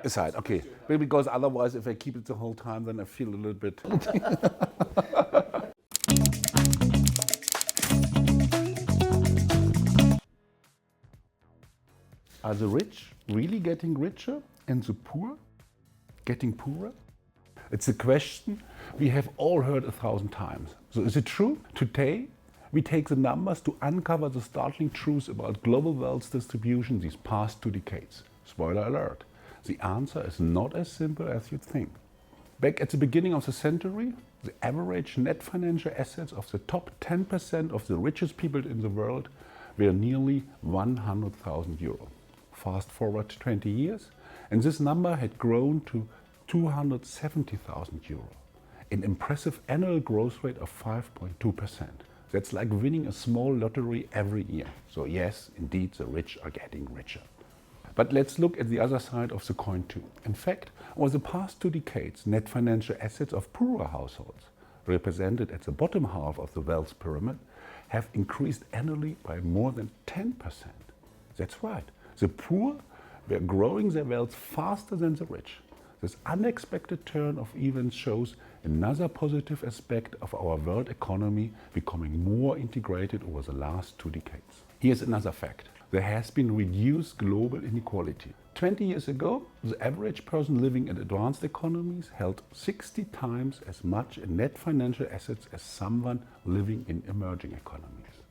Aside, okay. Because otherwise, if I keep it the whole time, then I feel a little bit. Are the rich really getting richer and the poor getting poorer? It's a question we have all heard 1,000 times. So is it true? Today, we take the numbers to uncover the startling truths about global wealth distribution these past 2 decades. Spoiler alert, the answer is not as simple as you'd think. Back at the beginning of the century, the average net financial assets of the top 10% of the richest people in the world were nearly 100,000 euro. Fast forward 20 years, and this number had grown to 270,000 euro, an impressive annual growth rate of 5.2%. That's like winning a small lottery every year. So yes, indeed, the rich are getting richer. But let's look at the other side of the coin too. In fact, over the past 2 decades, net financial assets of poorer households, represented at the bottom half of the wealth pyramid, have increased annually by more than 10%. That's right. The poor were growing their wealth faster than the rich. This unexpected turn of events shows another positive aspect of our world economy becoming more integrated over the last 2 decades. Here's another fact. There has been reduced global inequality. 20 years ago, the average person living in advanced economies held 60 times as much in net financial assets as someone living in emerging economies.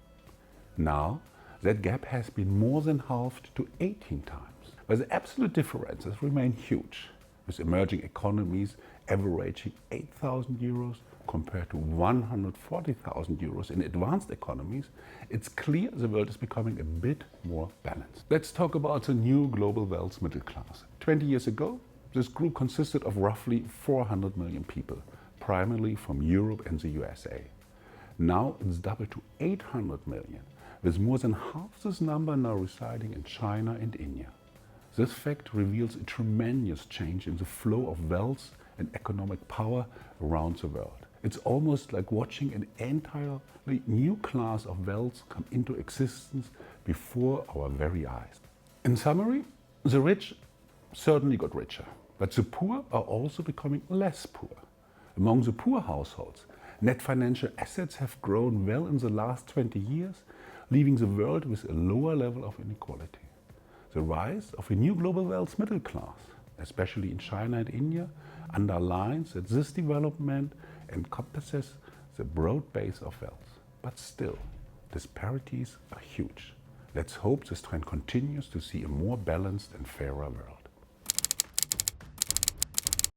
Now, that gap has been more than halved to 18 times. But the absolute differences remain huge, with emerging economies averaging 8,000 euros compared to 140,000 euros in advanced economies. It's clear the world is becoming a bit more balanced. Let's talk about the new global wealth middle class. 20 years ago, this group consisted of roughly 400 million people, primarily from Europe and the USA. Now it's doubled to 800 million, with more than half this number now residing in China and India. This fact reveals a tremendous change in the flow of wealth and economic power around the world. It's almost like watching an entirely new class of wealth come into existence before our very eyes. In summary, the rich certainly got richer, but the poor are also becoming less poor. Among the poor households, net financial assets have grown well in the last 20 years, leaving the world with a lower level of inequality. The rise of a new global wealth middle class, especially in China and India, underlines that this development encompasses the broad base of wealth. But still, disparities are huge. Let's hope this trend continues to see a more balanced and fairer world.